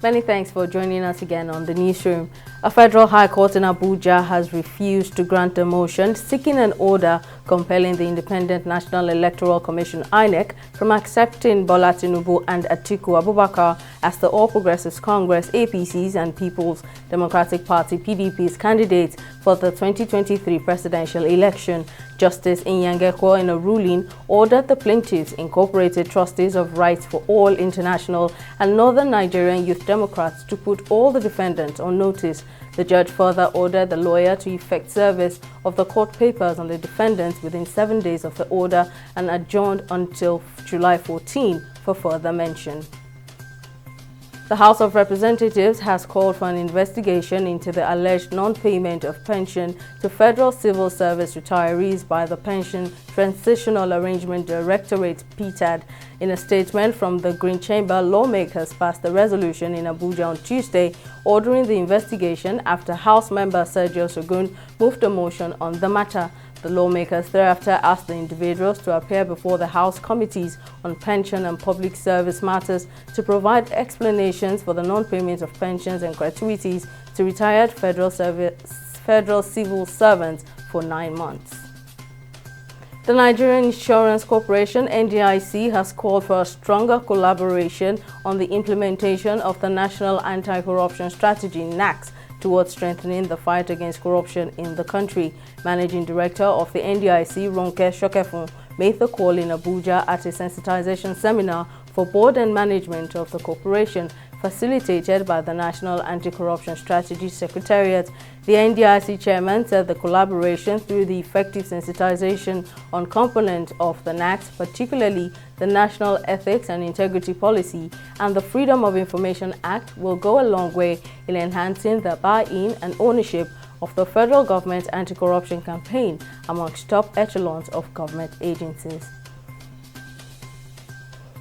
Many thanks for joining us again on the newsroom. A federal high court in Abuja has refused to grant a motion seeking an order compelling the Independent National Electoral Commission (INEC) from accepting Bola Tinubu and Atiku Abubakar as the All Progressives Congress (APC's) and People's Democratic Party (PDP's) candidates for the 2023 presidential election. Justice Inyangekwo, in a ruling, ordered the plaintiffs, Incorporated Trustees of Rights for All International and Northern Nigerian Youth Democrats, to put all the defendants on notice. The judge further ordered the lawyer to effect service of the court papers on the defendants within 7 days of the order and adjourned until July 14 for further mention. The House of Representatives has called for an investigation into the alleged non-payment of pension to Federal Civil Service retirees by the Pension Transitional Arrangement Directorate (PTAD). In a statement from the Green Chamber, lawmakers passed a resolution in Abuja on Tuesday ordering the investigation after House member Sergio Sogun moved a motion on the matter. The lawmakers thereafter asked the individuals to appear before the House committees on pension and public service matters to provide explanations for the non-payment of pensions and gratuities to retired federal civil servants for 9 months. The Nigerian Insurance Corporation (NDIC) has called for a stronger collaboration on the implementation of the National Anti-Corruption Strategy (NACS) towards strengthening the fight against corruption in the country. Managing Director of the NDIC, Ronke Shokefun, made the call in Abuja at a sensitization seminar for board and management of the corporation, facilitated by the National Anti-Corruption Strategy Secretariat. The NDIC chairman said the collaboration through the effective sensitization on components of the NACS, particularly the National Ethics and Integrity Policy and the Freedom of Information Act, will go a long way in enhancing the buy-in and ownership of the federal government's anti-corruption campaign amongst top echelons of government agencies.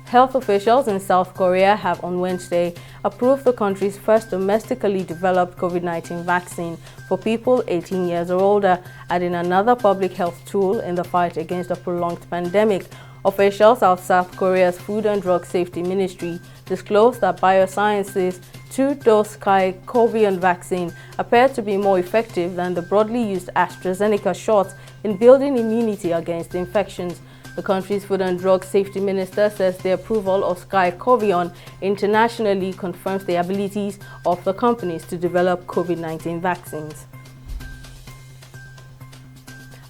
Health officials in South Korea have on Wednesday approved the country's first domestically developed COVID-19 vaccine for people 18 years or older, adding another public health tool in the fight against a prolonged pandemic. Officials of South Korea's Food and Drug Safety Ministry disclosed that Bioscience's 2-dose Covion vaccine appeared to be more effective than the broadly used AstraZeneca shot in building immunity against infections. The country's Food and Drug Safety Minister says the approval of Covion internationally confirms the abilities of the companies to develop COVID-19 vaccines.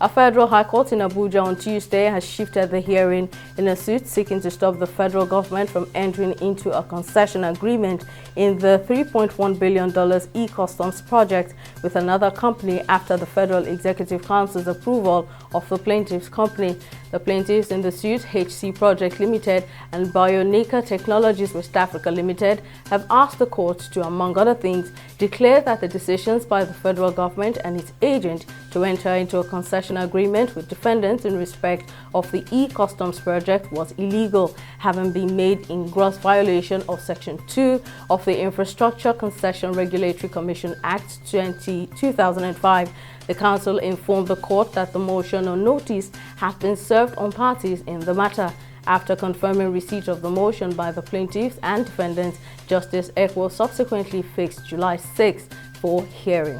A federal high court in Abuja on Tuesday has shifted the hearing in a suit seeking to stop the federal government from entering into a concession agreement in the $3.1 billion e-customs project with another company after the Federal Executive Council's approval of the plaintiff's company. The plaintiffs in the suit, HC Project Limited and Bionica Technologies West Africa Limited, have asked the court to, among other things, declare that the decisions by the federal government and its agent to enter into a concession agreement with defendants in respect of the e-customs project was illegal, having been made in gross violation of Section 2 of the Infrastructure Concession Regulatory Commission Act 2005. The council informed the court that the motion on notice had been served on parties in the matter. After confirming receipt of the motion by the plaintiffs and defendants, Justice Ekwo subsequently fixed July 6 for hearing.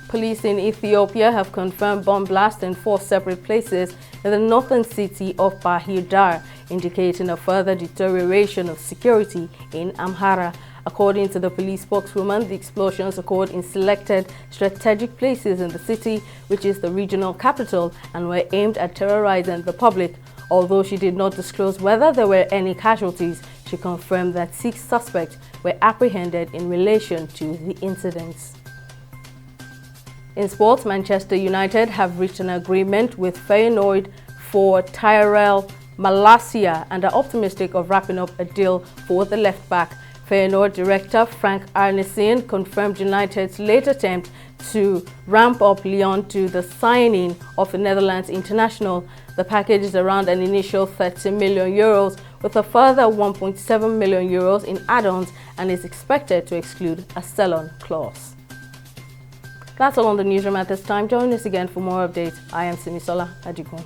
Police in Ethiopia have confirmed bomb blasts in 4 separate places in the northern city of Bahir Dar, indicating a further deterioration of security in Amhara. According to the police spokeswoman, the explosions occurred in selected strategic places in the city, which is the regional capital, and were aimed at terrorizing the public. Although she did not disclose whether there were any casualties, she confirmed that 6 suspects were apprehended in relation to the incidents. In sports, Manchester United have reached an agreement with Feyenoord for Tyrell Malacia and are optimistic of wrapping up a deal for the left-back. Feyenoord director Frank Arnesen confirmed United's late attempt to ramp up Lyon to the signing of the Netherlands international. The package is around an initial €30 million with a further €1.7 million in add-ons and is expected to exclude a sell-on clause. That's all on the newsroom at this time. Join us again for more updates. I am Simisola Adigun.